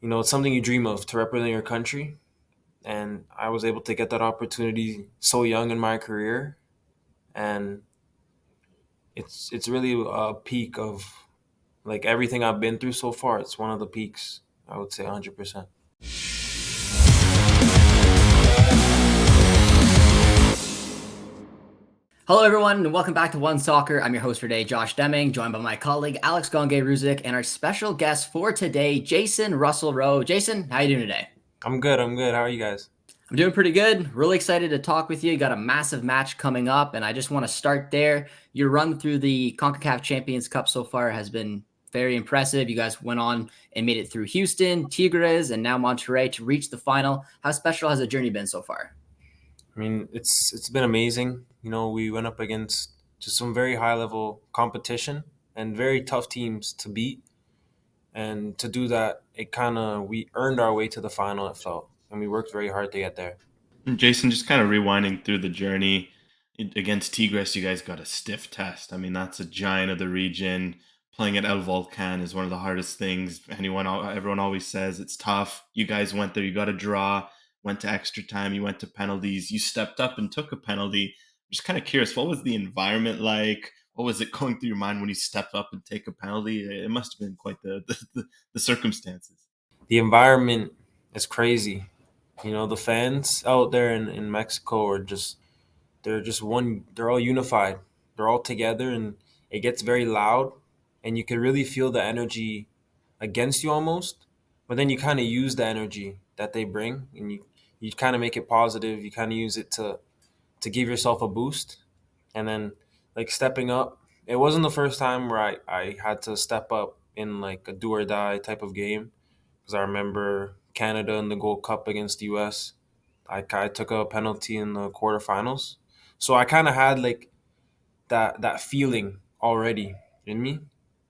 it's something you dream of to represent your country. And I was able to get that opportunity so young in my career, and it's really a peak of like everything I've been through so far. It's one of the peaks, I would say 100%. Hello, everyone, and welcome back to OneSoccer. I'm your host for today, Josh Deming, joined by my colleague Alex Gonge-Ruzic, and our special guest for today, Jacen Russell-Rowe. Jacen, how you doing today? I'm good. I'm good. How are you guys? I'm doing pretty good. Really excited to talk with you. You got a massive match coming up, and I just want to start there. Your run through the Concacaf Champions Cup so far has been very impressive. You guys went on and made it through Houston, Tigres, and now Monterrey to reach the final. How special has the journey been so far? I mean, it's been amazing. We went up against just some very high level competition and very tough teams to beat. And to do that, we earned our way to the final, it felt. And we worked very hard to get there. And Jason, just kind of rewinding through the journey against Tigres, you guys got a stiff test. I mean, that's a giant of the region. Playing at El Volcan is one of the hardest things. Everyone always says it's tough. You guys went there, you got a draw, went to extra time, you went to penalties, you stepped up and took a penalty. I'm just kind of curious, what was the environment like? What was it going through your mind when you stepped up and take a penalty? It must have been quite the circumstances. The environment is crazy. The fans out there in Mexico they're all unified. They're all together, and it gets very loud, and you can really feel the energy against you almost. But then you kind of use the energy that they bring, and you kind of make it positive. You kind of use it to give yourself a boost, and then like stepping up. It wasn't the first time where I had to step up in like a do or die type of game, because I remember Canada in the Gold Cup against the US. I took a penalty in the quarterfinals, so I kind of had like that feeling already in me.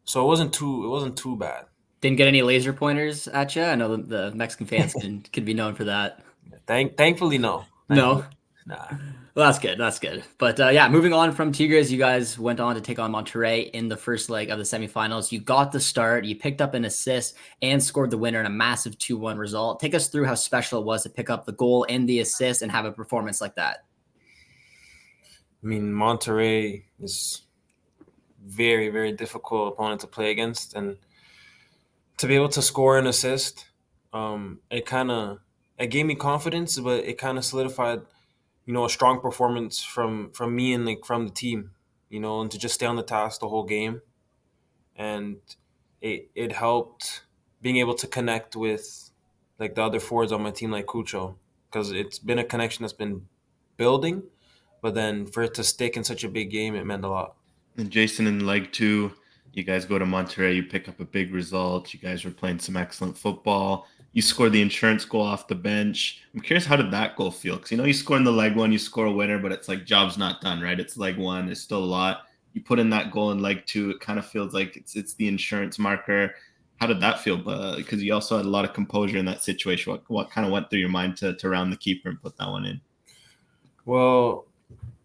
So it wasn't too bad. Didn't get any laser pointers at you? I know the Mexican fans could be known for that. Thankfully, no. Thankfully, No? nah. Well, that's good. That's good. But yeah, moving on from Tigres, you guys went on to take on Monterrey in the first leg of the semifinals. You got the start, you picked up an assist, and scored the winner in a massive 2-1 result. Take us through how special it was to pick up the goal and the assist and have a performance like that. I mean, Monterrey is very, very difficult opponent to play against, and to be able to score and assist, it gave me confidence, but it kind of solidified, a strong performance from me and like from the team, and to just stay on the task the whole game, and it helped being able to connect with like the other forwards on my team, like Cucho, because it's been a connection that's been building, but then for it to stick in such a big game, it meant a lot. And Jason, in leg two, you guys go to Monterrey, you pick up a big result. You guys were playing some excellent football. You score the insurance goal off the bench. I'm curious, how did that goal feel? Because you score in the leg one, you score a winner, but it's like job's not done, right? It's leg one, there's still a lot. You put in that goal in leg two, it kind of feels like it's the insurance marker. How did that feel? Because you also had a lot of composure in that situation. What kind of went through your mind to round the keeper and put that one in? Well,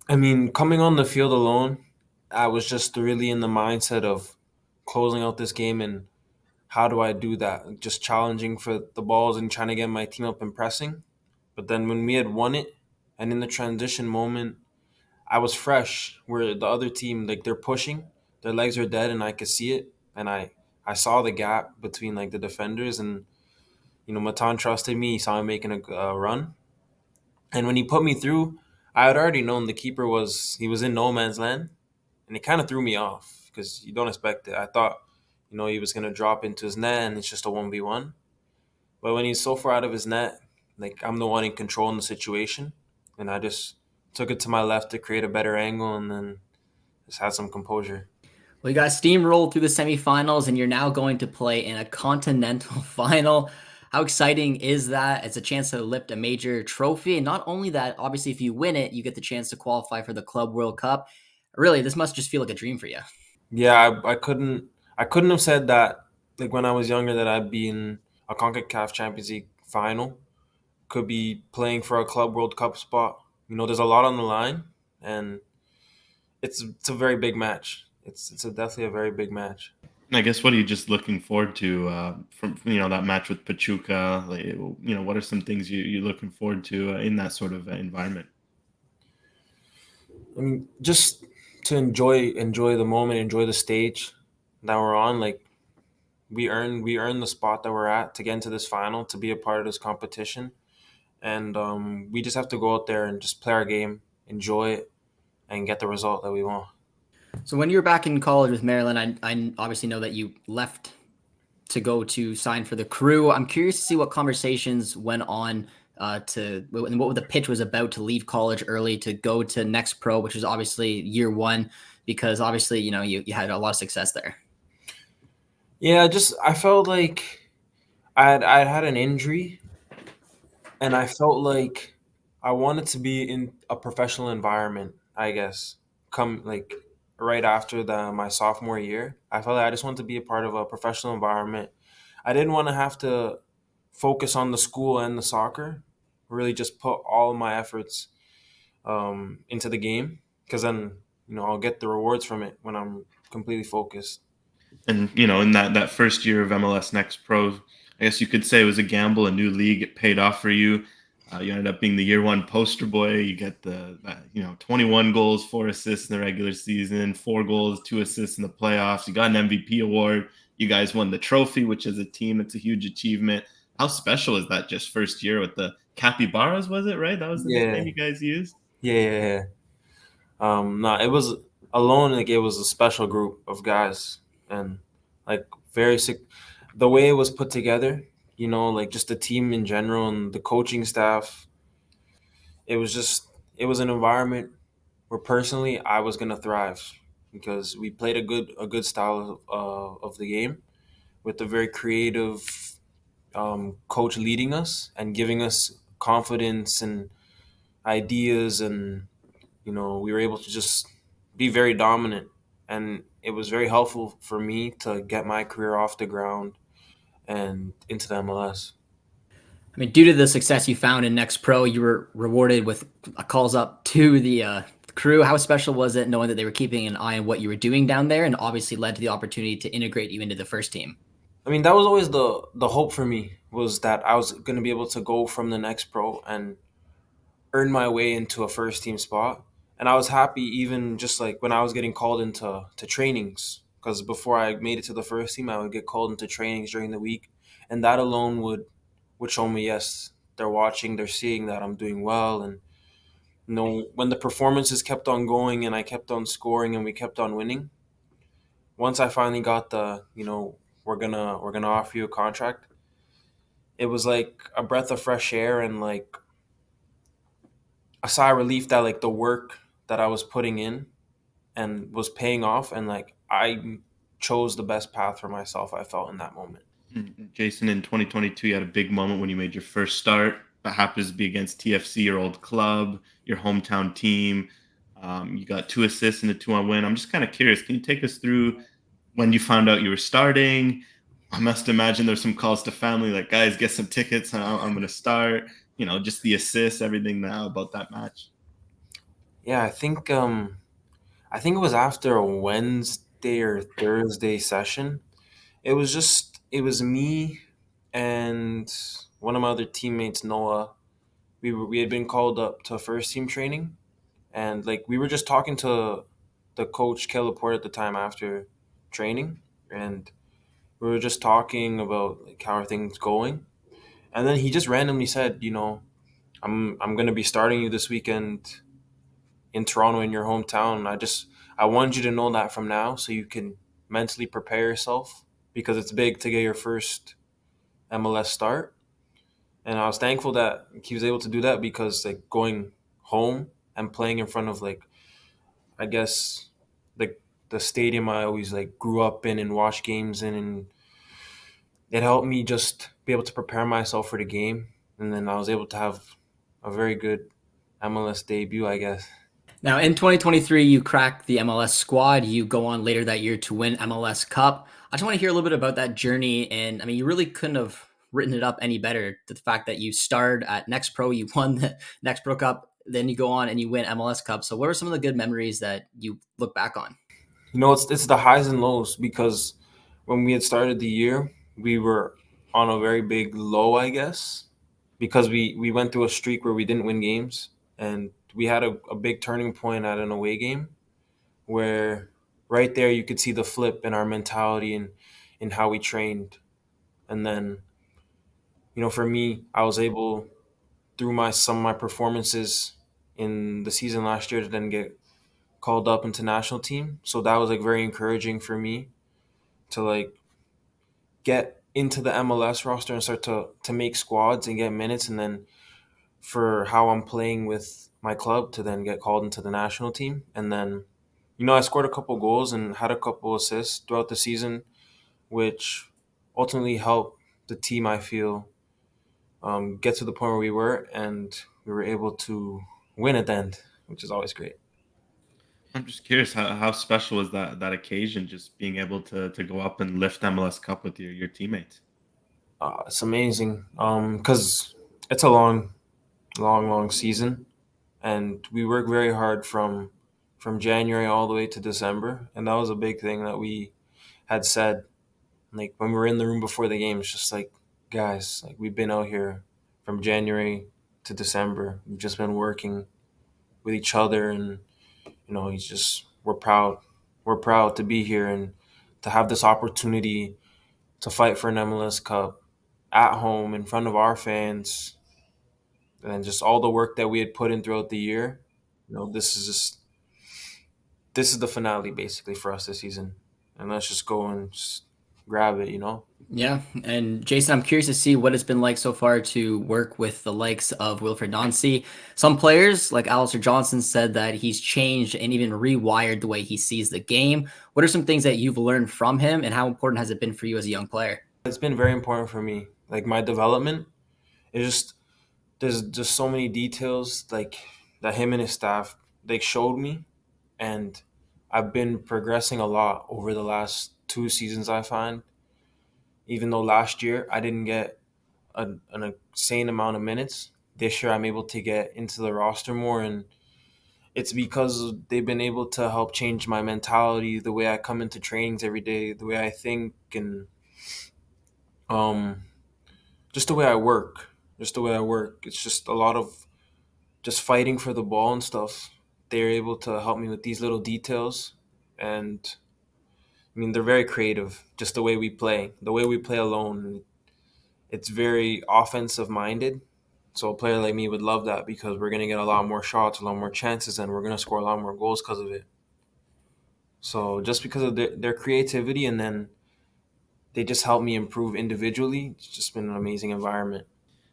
I mean, coming on the field alone, I was just really in the mindset of closing out this game, and how do I do that? Just challenging for the balls and trying to get my team up and pressing. But then when we had won it, and in the transition moment, I was fresh. Where the other team, like they're pushing, their legs are dead, and I could see it, and I saw the gap between like the defenders, and Matan trusted me. He saw me making a run, and when he put me through, I had already known the keeper was in no man's land, and it kind of threw me off because you don't expect it. I thought, he was gonna drop into his net, and it's just a 1v1. But when he's so far out of his net, like I'm the one in control in the situation, and I just took it to my left to create a better angle, and then just had some composure. Well, you got steamrolled through the semifinals, and you're now going to play in a continental final. How exciting is that? It's a chance to lift a major trophy. And not only that, obviously, if you win it, you get the chance to qualify for the Club World Cup. Really, this must just feel like a dream for you. Yeah, I couldn't have said that like when I was younger that I'd be in a Concacaf Champions League final, could be playing for a Club World Cup spot. There's a lot on the line, and it's a very big match. It's definitely a very big match. And I guess what are you just looking forward to from that match with Pachuca? Like, what are some things you're looking forward to in that sort of environment? I mean, just to enjoy the moment, enjoy the stage that we're on. Like we earned the spot that we're at to get into this final, to be a part of this competition, and we just have to go out there and just play our game, enjoy it, and get the result that we want. So when you were back in college with Maryland, I obviously know that you left to go to sign for the Crew. I'm curious to see what conversations went on and what the pitch was about to leave college early to go to Next Pro, which was obviously year one, because obviously you had a lot of success there. Yeah, I felt like I had an injury, and I felt like I wanted to be in a professional environment. I guess come like right after the my sophomore year, I felt like I just wanted to be a part of a professional environment. I didn't want to have to focus on the school and the soccer. Really, just put all of my efforts into the game, because then I'll get the rewards from it when I'm completely focused. And in that first year of MLS Next Pro, I guess you could say it was a gamble, a new league. It paid off for you. You ended up being the year one poster boy. You get the 21 goals, 4 assists in the regular season, 4 goals, 2 assists in the playoffs. You got an MVP award. You guys won the trophy, which as a team, it's a huge achievement. How special is that just first year with the capybaras? Was it right? That was the Yeah, nickname you guys used. yeah. No, it was alone. Like it was a special group of guys, and like very sick. The way it was put together, like just the team in general and the coaching staff. It was an environment where personally I was gonna thrive, because we played a good style of the game, with a very creative coach leading us and giving us confidence and ideas, and we were able to just be very dominant, and it was very helpful for me to get my career off the ground and into the MLS. I mean, due to the success you found in Next Pro, you were rewarded with calls up to the Crew. How special was it knowing that they were keeping an eye on what you were doing down there, and obviously led to the opportunity to integrate you into the first team? I mean, that was always the hope for me, was that I was going to be able to go from the Next Pro and earn my way into a first team spot. And I was happy, even just like when I was getting called into trainings, because before I made it to the first team, I would get called into trainings during the week, and that alone would show me, yes, they're watching, they're seeing that I'm doing well. And when the performances kept on going and I kept on scoring and we kept on winning, once I finally got the we're gonna offer you a contract, it was like a breath of fresh air, and like a sigh of relief that like the work that I was putting in and was paying off, and like I chose the best path for myself, I felt, in that moment. Jason, in 2022, you had a big moment when you made your first start. That happens to be against TFC, your old club, your hometown team. You got 2 assists in a 2-1 win. I'm just kind of curious. Can you take us through when you found out you were starting? I must imagine there's some calls to family like, guys, get some tickets. I'm going to start. Just the assists, everything now about that match. Yeah, I think it was after a Wednesday or Thursday session. It was me and one of my other teammates, Noah. We had been called up to first team training, and like we were just talking to the coach, Laporte, at the time after training, and we were just talking about like how are things going, and then he just randomly said, I'm gonna be starting you this weekend in Toronto, in your hometown. I want you to know that from now, so you can mentally prepare yourself, because it's big to get your first MLS start. And I was thankful that he was able to do that, because like going home and playing in front of, like, I guess, like the stadium I always like grew up in and watched games in, and it helped me just be able to prepare myself for the game. And then I was able to have a very good MLS debut, I guess. Now, in 2023, you cracked the MLS squad. You go on later that year to win MLS Cup. I just want to hear a little bit about that journey. And I mean, you really couldn't have written it up any better. The fact that you started at Next Pro, you won the Next Pro Cup, then you go on and you win MLS Cup. So, what are some of the good memories that you look back on? It's the highs and lows, because when we had started the year, we were on a very big low, I guess, because we went through a streak where we didn't win games, and we had a big turning point at an away game where right there you could see the flip in our mentality and in how we trained. And then, for me, I was able through my some of my performances in the season last year to then get called up into national team. So that was like very encouraging for me to like get into the MLS roster and start to make squads and get minutes, and then for how I'm playing with my club to then get called into the national team. And then, I scored a couple goals and had a couple assists throughout the season, which ultimately helped the team, I feel, get to the point where we were, and we were able to win at the end, which is always great. I'm just curious, how special was that occasion, just being able to go up and lift MLS Cup with your teammates? It's amazing because it's a long, long, long season, and we work very hard from January all the way to December, and that was a big thing that we had said. Like when we were in the room before the game, it's just like, guys, like we've been out here from January to December. We've just been working with each other, and he's just we're proud to be here and to have this opportunity to fight for an MLS Cup at home in front of our fans, and just all the work that we had put in throughout the year. This is the finale basically for us this season, and let's just go and just grab it. Yeah, and Jacen, I'm curious to see what it's been like so far to work with the likes of Wilfred Nancy. Some players, like Alistair Johnson, said that he's changed and even rewired the way he sees the game. What are some things that you've learned from him, and how important has it been for you as a young player? It's been very important for me. Like my development is just there's just so many details like that him and his staff they showed me, and I've been progressing a lot over the last 2 seasons. I find even though last year I didn't get an insane amount of minutes, this year I'm able to get into the roster more, and it's because they've been able to help change my mentality, the way I come into trainings every day, the way I think, and um, just the way I work. Just the way I work. It's just a lot of just fighting for the ball and stuff. They're able to help me with these little details, and I mean they're very creative. Just the way we play alone. It's very offensive minded. So a player like me would love that because we're gonna get a lot more shots, a lot more chances, and we're gonna score a lot more goals because of it. So just because of their creativity, and then they just help me improve individually. It's just been an amazing environment.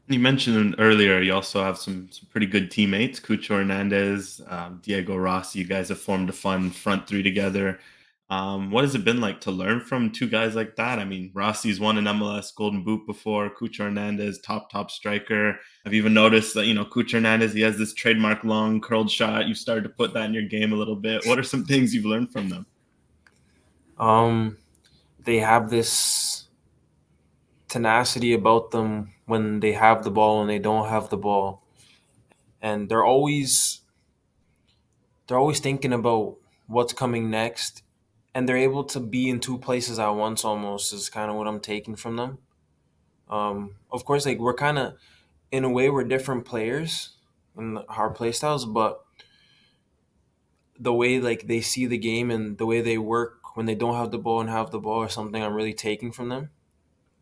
You mentioned earlier you also have some pretty good teammates, Cucho Hernandez, Diego Rossi. You guys have formed a fun front three together. What has it been like to learn from two guys like that? I mean, Rossi's won an MLS Golden Boot before. Cucho Hernandez, top striker. I've even noticed that Cucho Hernandez, he has this trademark long curled shot. You started to put that in your game a little bit. What are some things you've learned from them? Um, they have this tenacity about them when they have the ball and they don't have the ball, and they're always thinking about what's coming next, and they're able to be in two places at once. Almost is kind of what I'm taking from them. Of course, like we're kind of in a way we're different players in our play styles, but the way like they see the game and the way they work when they don't have the ball and have the ball is something I'm really taking from them.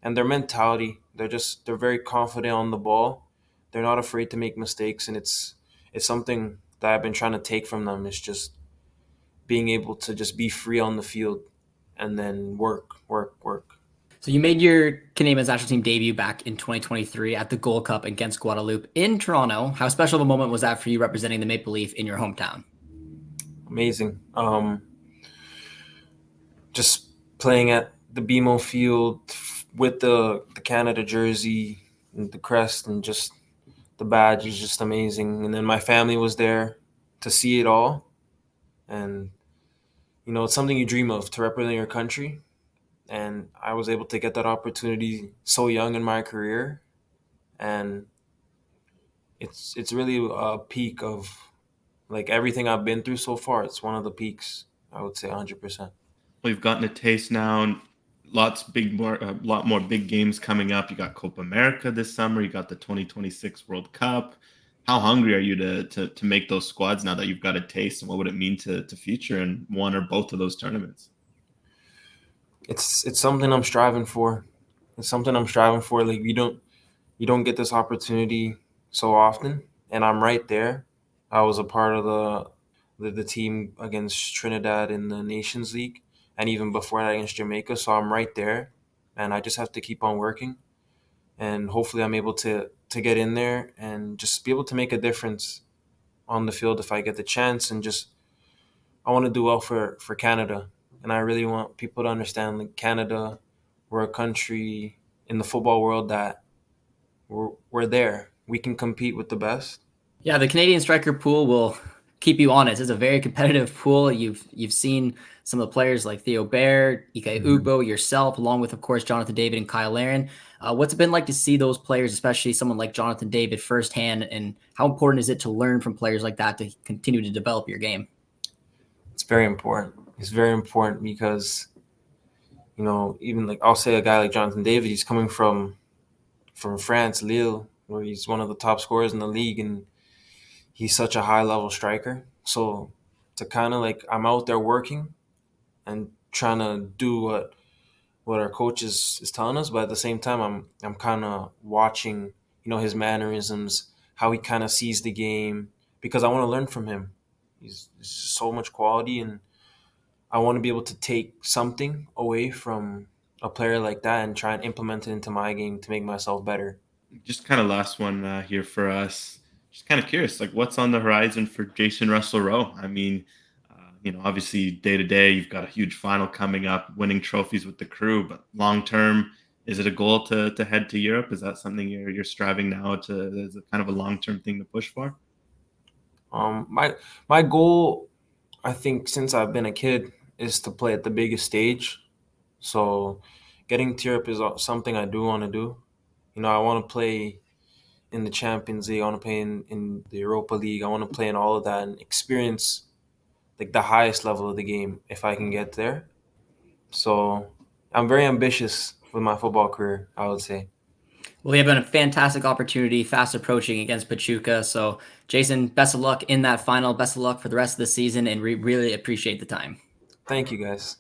And their mentality, they're very confident on the ball. They're not afraid to make mistakes, and it's something that I've been trying to take from them. Is just being able to just be free on the field and then work, work, work. So you made your Canadian national team debut back in 2023 at the Gold Cup against Guadeloupe in Toronto. How special of a moment was that for you representing the Maple Leaf in your hometown? Amazing. Just playing at the BMO Field with the Canada jersey and the crest and just the badge is just amazing. And then my family was there to see it all, and it's something you dream of to represent your country. And I was able to get that opportunity so young in my career, and it's really a peak of like everything I've been through so far. It's one of the peaks, I would say, 100%. We've gotten a taste now. a lot more big games coming up. You got Copa America this summer. You got the 2026 World Cup. How hungry are you to make those squads now that you've got a taste? And what would it mean to feature in one or both of those tournaments? It's something I'm striving for. It's something I'm striving for. Like you don't get this opportunity so often, and I'm right there. I was a part of the team against Trinidad in the Nations League, and even before that against Jamaica. So I'm right there, and I just have to keep on working, and hopefully I'm able to get in there and just be able to make a difference on the field if I get the chance. And just I want to do well for Canada, and I really want people to understand like Canada, we're a country in the football world that we're there. We can compete with the best. Yeah, the Canadian striker pool will keep you honest. It's a very competitive pool. You've seen some of the players like Theo Bair, Ike Ugbo, yourself, along with, of course, Jonathan David and Kyle Larin. What's it been like to see those players, especially someone like Jonathan David, firsthand, and how important is it to learn from players like that to continue to develop your game? It's very important. It's very important because, even like I'll say a guy like Jonathan David, he's coming from France, Lille, where he's one of the top scorers in the league, and he's such a high level striker. So to kind of like I'm out there working and trying to do what our coach is telling us, but at the same time I'm kind of watching, his mannerisms, how he kind of sees the game, because I want to learn from him. He's so much quality, and I want to be able to take something away from a player like that and try and implement it into my game to make myself better. Just kind of last one here for us. Just kind of curious, like what's on the horizon for Jacen Russell-Rowe? I mean, obviously day to day, you've got a huge final coming up, winning trophies with the crew. But long term, is it a goal to head to Europe? Is that something you're striving now to as a kind of a long term thing to push for? My goal, I think, since I've been a kid, is to play at the biggest stage. So, getting to Europe is something I do want to do. I want to play in the Champions League. I want to play in the Europa League. I want to play in all of that and experience like the highest level of the game if I can get there. So I'm very ambitious with my football career, I would say. Well, you have been a fantastic opportunity, fast approaching against Pachuca. So, Jacen, best of luck in that final. Best of luck for the rest of the season, and we really appreciate the time. Thank you, guys.